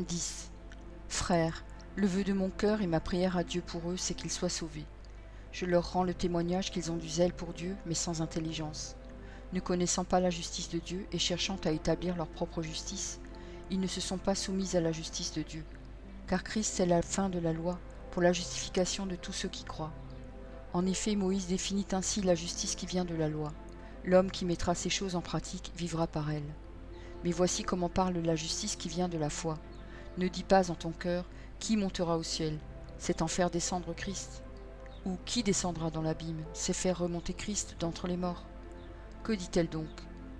10. Frères, le vœu de mon cœur et ma prière à Dieu pour eux, c'est qu'ils soient sauvés. Je leur rends le témoignage qu'ils ont du zèle pour Dieu, mais sans intelligence. Ne connaissant pas la justice de Dieu et cherchant à établir leur propre justice, ils ne se sont pas soumis à la justice de Dieu. Car Christ est la fin de la loi pour la justification de tous ceux qui croient. En effet, Moïse définit ainsi la justice qui vient de la loi. L'homme qui mettra ces choses en pratique vivra par elles. Mais voici comment parle la justice qui vient de la foi. Ne dis pas en ton cœur, qui montera au ciel? C'est en faire descendre Christ. Ou qui descendra dans l'abîme? C'est faire remonter Christ d'entre les morts. Que dit-elle donc?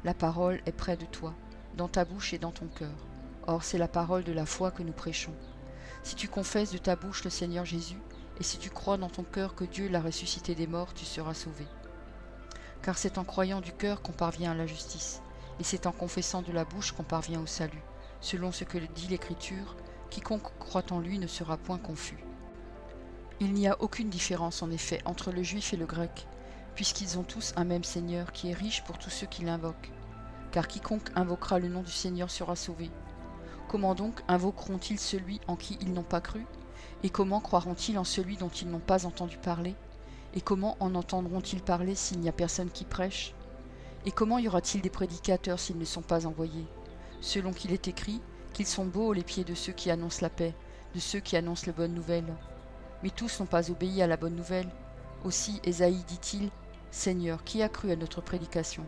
La parole est près de toi, dans ta bouche et dans ton cœur. Or, c'est la parole de la foi que nous prêchons. Si tu confesses de ta bouche le Seigneur Jésus, et si tu crois dans ton cœur que Dieu l'a ressuscité des morts, tu seras sauvé. Car c'est en croyant du cœur qu'on parvient à la justice, et c'est en confessant de la bouche qu'on parvient au salut, selon ce que dit l'Écriture, quiconque croit en lui ne sera point confus. Il n'y a aucune différence en effet entre le juif et le grec, puisqu'ils ont tous un même Seigneur qui est riche pour tous ceux qui l'invoquent. Car quiconque invoquera le nom du Seigneur sera sauvé. Comment donc invoqueront-ils celui en qui ils n'ont pas cru? Et comment croiront-ils en celui dont ils n'ont pas entendu parler? Et comment en entendront-ils parler s'il n'y a personne qui prêche? Et comment y aura-t-il des prédicateurs s'ils ne sont pas envoyés? Selon qu'il est écrit, qu'ils sont beaux les pieds de ceux qui annoncent la paix, de ceux qui annoncent la bonne nouvelle. Mais tous n'ont pas obéi à la bonne nouvelle. Aussi Ésaïe dit-il, « Seigneur, qui a cru à notre prédication ?»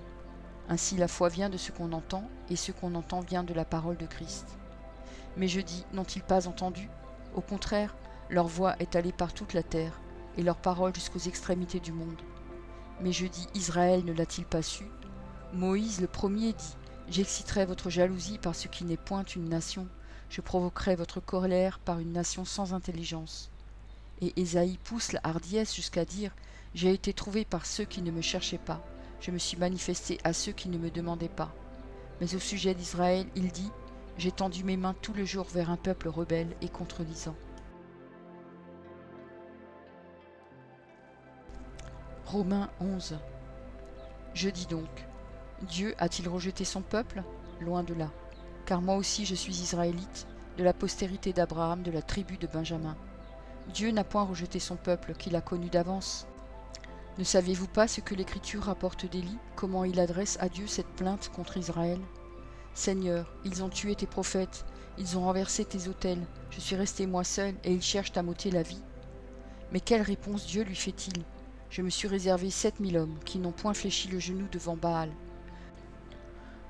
Ainsi la foi vient de ce qu'on entend, et ce qu'on entend vient de la parole de Christ. Mais je dis, n'ont-ils pas entendu? Au contraire, leur voix est allée par toute la terre, et leur parole jusqu'aux extrémités du monde. Mais je dis, Israël ne l'a-t-il pas su? Moïse le premier dit, j'exciterai votre jalousie par ce qui n'est point une nation, je provoquerai votre colère par une nation sans intelligence. Et Ésaïe pousse la hardiesse jusqu'à dire, j'ai été trouvé par ceux qui ne me cherchaient pas, je me suis manifesté à ceux qui ne me demandaient pas. Mais au sujet d'Israël, il dit, j'ai tendu mes mains tout le jour vers un peuple rebelle et contredisant. Romains 11. Je dis donc, Dieu a-t-il rejeté son peuple? Loin de là. Car moi aussi je suis israélite, de la postérité d'Abraham, de la tribu de Benjamin. Dieu n'a point rejeté son peuple qu'il a connu d'avance. Ne savez-vous pas ce que l'Écriture rapporte d'Élie, comment il adresse à Dieu cette plainte contre Israël? Seigneur, ils ont tué tes prophètes, ils ont renversé tes autels, je suis resté moi seul, et ils cherchent à m'ôter la vie. Mais quelle réponse Dieu lui fait-il? Je me suis réservé 7000 hommes, qui n'ont point fléchi le genou devant Baal.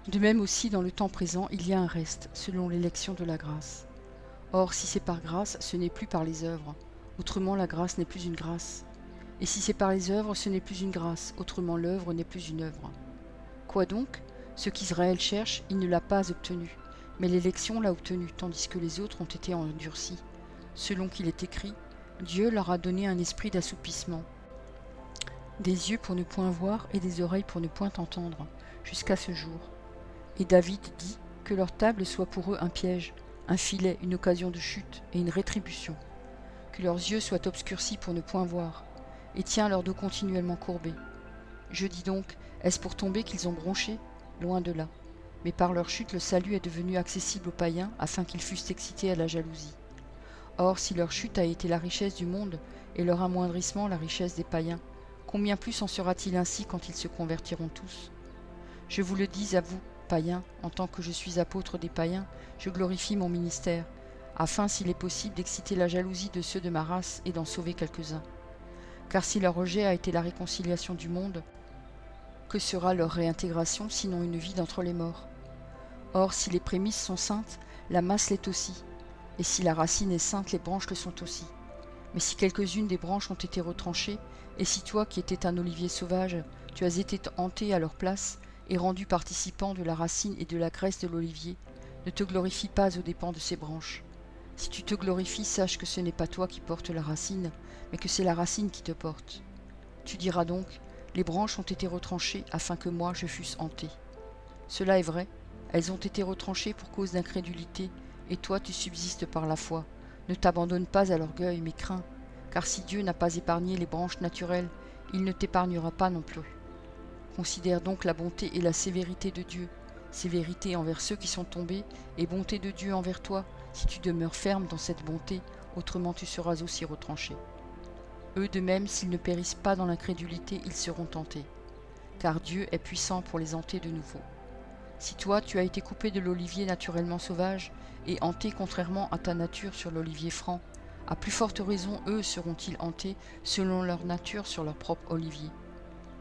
De même aussi, dans le temps présent, il y a un reste, selon l'élection de la grâce. Or, si c'est par grâce, ce n'est plus par les œuvres, autrement la grâce n'est plus une grâce. Et si c'est par les œuvres, ce n'est plus une grâce, autrement l'œuvre n'est plus une œuvre. Quoi donc? Ce qu'Israël cherche, il ne l'a pas obtenu, mais l'élection l'a obtenu, tandis que les autres ont été endurcis. Selon qu'il est écrit, Dieu leur a donné un esprit d'assoupissement, des yeux pour ne point voir et des oreilles pour ne point entendre, jusqu'à ce jour. Et David dit que leur table soit pour eux un piège, un filet, une occasion de chute et une rétribution, que leurs yeux soient obscurcis pour ne point voir, et tient leur dos continuellement courbé. Je dis donc, est-ce pour tomber qu'ils ont bronché? Loin de là. Mais par leur chute, le salut est devenu accessible aux païens, afin qu'ils fussent excités à la jalousie. Or, si leur chute a été la richesse du monde, et leur amoindrissement la richesse des païens, combien plus en sera-t-il ainsi quand ils se convertiront tous? Je vous le dis à vous, païens, en tant que je suis apôtre des païens, je glorifie mon ministère, afin, s'il est possible, d'exciter la jalousie de ceux de ma race et d'en sauver quelques-uns. Car si leur rejet a été la réconciliation du monde, que sera leur réintégration sinon une vie d'entre les morts? Or, si les prémices sont saintes, la masse l'est aussi, et si la racine est sainte, les branches le sont aussi. Mais si quelques-unes des branches ont été retranchées, et si toi, qui étais un olivier sauvage, tu as été hanté à leur place, et rendu participant de la racine et de la graisse de l'olivier, ne te glorifie pas aux dépens de ces branches. Si tu te glorifies, sache que ce n'est pas toi qui portes la racine, mais que c'est la racine qui te porte. Tu diras donc, les branches ont été retranchées afin que moi je fusse hanté. Cela est vrai, elles ont été retranchées pour cause d'incrédulité, et toi tu subsistes par la foi. Ne t'abandonne pas à l'orgueil, mais crains, car si Dieu n'a pas épargné les branches naturelles, il ne t'épargnera pas non plus. Considère donc la bonté et la sévérité de Dieu. sévérité envers ceux qui sont tombés, et bonté de Dieu envers toi, si tu demeures ferme dans cette bonté, autrement tu seras aussi retranché. Eux de même, s'ils ne périssent pas dans l'incrédulité, ils seront tentés, car Dieu est puissant pour les hanter de nouveau. Si toi, tu as été coupé de l'olivier naturellement sauvage, et hanté contrairement à ta nature sur l'olivier franc, à plus forte raison, eux seront-ils hantés selon leur nature sur leur propre olivier.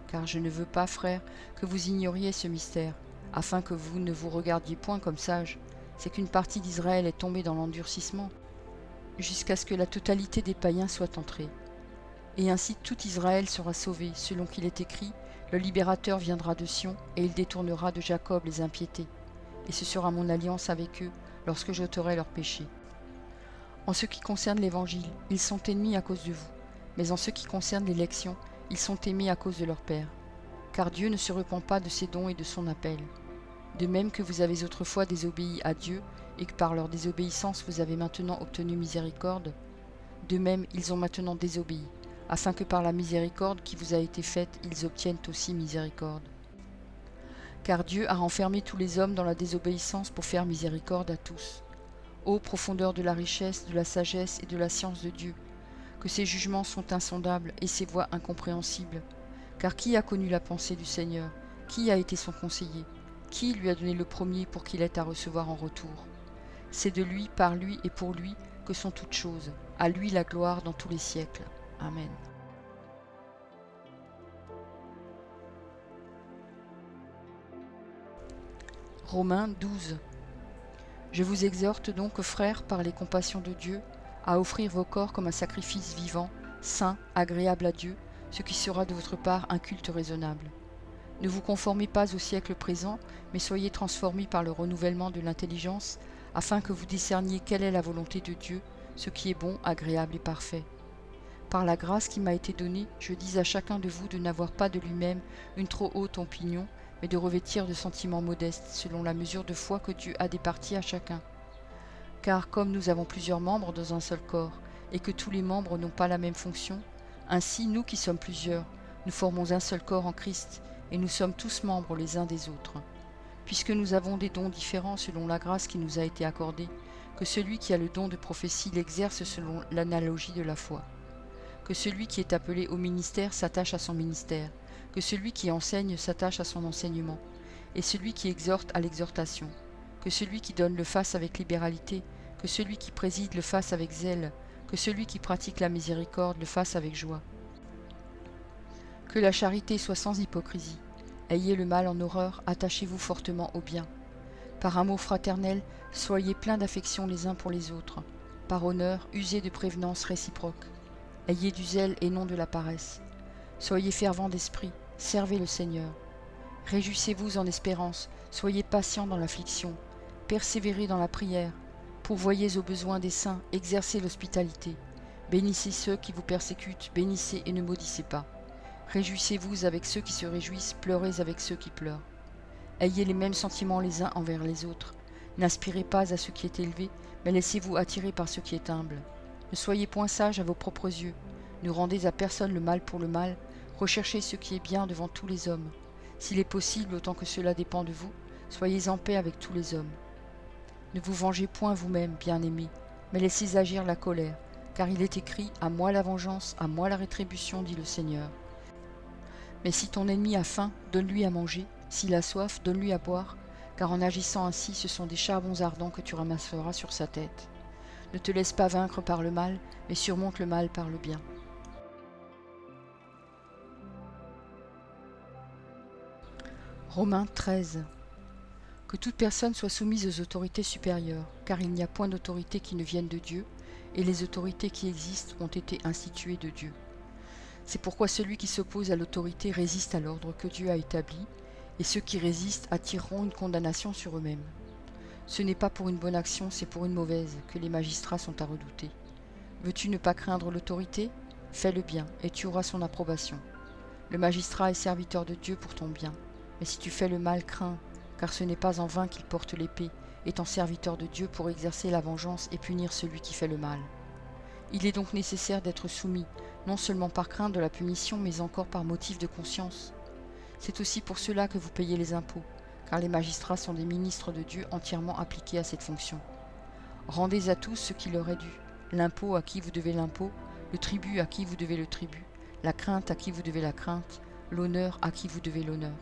Car je ne veux pas, frères, que vous ignoriez ce mystère, afin que vous ne vous regardiez point comme sages, c'est qu'une partie d'Israël est tombée dans l'endurcissement, jusqu'à ce que la totalité des païens soit entrée. Et ainsi tout Israël sera sauvé, selon qu'il est écrit, le libérateur viendra de Sion, et il détournera de Jacob les impiétés. Et ce sera mon alliance avec eux, lorsque j'ôterai leurs péchés. En ce qui concerne l'Évangile, ils sont ennemis à cause de vous, mais en ce qui concerne l'élection, ils sont aimés à cause de leur Père. Car Dieu ne se repent pas de ses dons et de son appel. De même que vous avez autrefois désobéi à Dieu, et que par leur désobéissance vous avez maintenant obtenu miséricorde, de même ils ont maintenant désobéi, afin que par la miséricorde qui vous a été faite, ils obtiennent aussi miséricorde. Car Dieu a renfermé tous les hommes dans la désobéissance pour faire miséricorde à tous. Ô profondeur de la richesse, de la sagesse et de la science de Dieu, que ses jugements sont insondables et ses voies incompréhensibles. Car qui a connu la pensée du Seigneur? Qui a été son conseiller? Qui lui a donné le premier pour qu'il ait à recevoir en retour? C'est de lui, par lui et pour lui que sont toutes choses. À lui la gloire dans tous les siècles. Amen. Romains 12. Je vous exhorte donc, frères, par les compassions de Dieu, à offrir vos corps comme un sacrifice vivant, saint, agréable à Dieu, ce qui sera de votre part un culte raisonnable. Ne vous conformez pas au siècle présent, mais soyez transformés par le renouvellement de l'intelligence, afin que vous discerniez quelle est la volonté de Dieu, ce qui est bon, agréable et parfait. Par la grâce qui m'a été donnée, je dis à chacun de vous de n'avoir pas de lui-même une trop haute opinion, mais de revêtir de sentiments modestes, selon la mesure de foi que Dieu a départie à chacun. Car comme nous avons plusieurs membres dans un seul corps, et que tous les membres n'ont pas la même fonction, ainsi nous qui sommes plusieurs, nous formons un seul corps en Christ, et nous sommes tous membres les uns des autres. Puisque nous avons des dons différents selon la grâce qui nous a été accordée, que celui qui a le don de prophétie l'exerce selon l'analogie de la foi. Que celui qui est appelé au ministère s'attache à son ministère, que celui qui enseigne s'attache à son enseignement, et celui qui exhorte à l'exhortation, que celui qui donne le fasse avec libéralité, que celui qui préside le fasse avec zèle, que celui qui pratique la miséricorde le fasse avec joie. Que la charité soit sans hypocrisie. Ayez le mal en horreur, attachez-vous fortement au bien. Par amour fraternel, soyez pleins d'affection les uns pour les autres. Par honneur, usez de prévenance réciproque. Ayez du zèle et non de la paresse. Soyez fervents d'esprit, servez le Seigneur. Réjouissez-vous en espérance, soyez patients dans l'affliction, persévérez dans la prière, pourvoyez aux besoins des saints, exercez l'hospitalité. Bénissez ceux qui vous persécutent, bénissez et ne maudissez pas. Réjouissez-vous avec ceux qui se réjouissent, pleurez avec ceux qui pleurent. Ayez les mêmes sentiments les uns envers les autres. N'aspirez pas à ce qui est élevé, mais laissez-vous attirer par ce qui est humble. Ne soyez point sages à vos propres yeux. Ne rendez à personne le mal pour le mal. Recherchez ce qui est bien devant tous les hommes. S'il est possible, autant que cela dépend de vous, soyez en paix avec tous les hommes. Ne vous vengez point vous-même, bien-aimés, mais laissez agir la colère, car il est écrit « À moi la vengeance, à moi la rétribution, dit le Seigneur. » Mais si ton ennemi a faim, donne-lui à manger, s'il a soif, donne-lui à boire, car en agissant ainsi, ce sont des charbons ardents que tu ramasseras sur sa tête. Ne te laisse pas vaincre par le mal, mais surmonte le mal par le bien. Romains 13. Que toute personne soit soumise aux autorités supérieures, car il n'y a point d'autorité qui ne vienne de Dieu, et les autorités qui existent ont été instituées de Dieu. C'est pourquoi celui qui s'oppose à l'autorité résiste à l'ordre que Dieu a établi, et ceux qui résistent attireront une condamnation sur eux-mêmes. Ce n'est pas pour une bonne action, c'est pour une mauvaise que les magistrats sont à redouter. Veux-tu ne pas craindre l'autorité? Fais le bien, et tu auras son approbation. Le magistrat est serviteur de Dieu pour ton bien. Mais si tu fais le mal, crains, car ce n'est pas en vain qu'il porte l'épée, étant serviteur de Dieu pour exercer la vengeance et punir celui qui fait le mal. Il est donc nécessaire d'être soumis, non seulement par crainte de la punition, mais encore par motif de conscience. C'est aussi pour cela que vous payez les impôts, car les magistrats sont des ministres de Dieu entièrement appliqués à cette fonction. Rendez à tous ce qui leur est dû, l'impôt à qui vous devez l'impôt, le tribut à qui vous devez le tribut, la crainte à qui vous devez la crainte, l'honneur à qui vous devez l'honneur.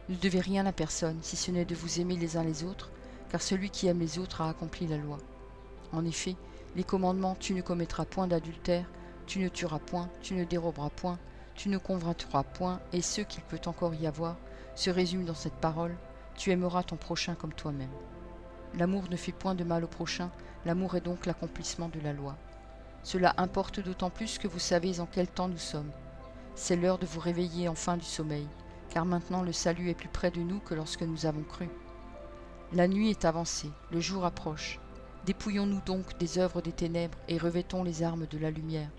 Ne devez rien à personne, si ce n'est de vous aimer les uns les autres, car celui qui aime les autres a accompli la loi. En effet, les commandements « tu ne commettras point d'adultère »,« tu ne tueras point »,« tu ne déroberas point »,« tu ne convoiteras point » et ce qu'il peut encore y avoir, se résument dans cette parole « tu aimeras ton prochain comme toi-même ». L'amour ne fait point de mal au prochain, l'amour est donc l'accomplissement de la loi. Cela importe d'autant plus que vous savez en quel temps nous sommes. C'est l'heure de vous réveiller enfin du sommeil, car maintenant le salut est plus près de nous que lorsque nous avons cru. La nuit est avancée, le jour approche. Dépouillons-nous donc des œuvres des ténèbres et revêtons les armes de la lumière.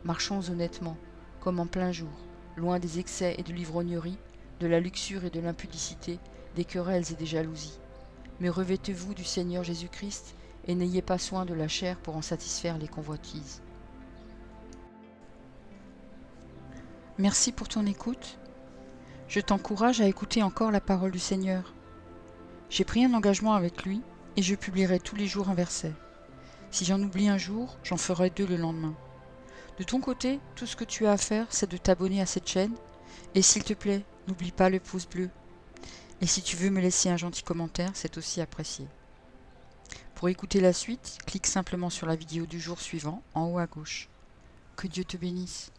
Marchons honnêtement, comme en plein jour, loin des excès et de l'ivrognerie, de la luxure et de l'impudicité, des querelles et des jalousies. Mais revêtez-vous du Seigneur Jésus-Christ et n'ayez pas soin de la chair pour en satisfaire les convoitises. Merci pour ton écoute. Je t'encourage à écouter encore la parole du Seigneur. J'ai pris un engagement avec lui et je publierai tous les jours un verset. Si j'en oublie un jour, j'en ferai 2 le lendemain. De ton côté, tout ce que tu as à faire, c'est de t'abonner à cette chaîne. Et s'il te plaît, n'oublie pas le pouce bleu. Et si tu veux me laisser un gentil commentaire, c'est aussi apprécié. Pour écouter la suite, clique simplement sur la vidéo du jour suivant, en haut à gauche. Que Dieu te bénisse.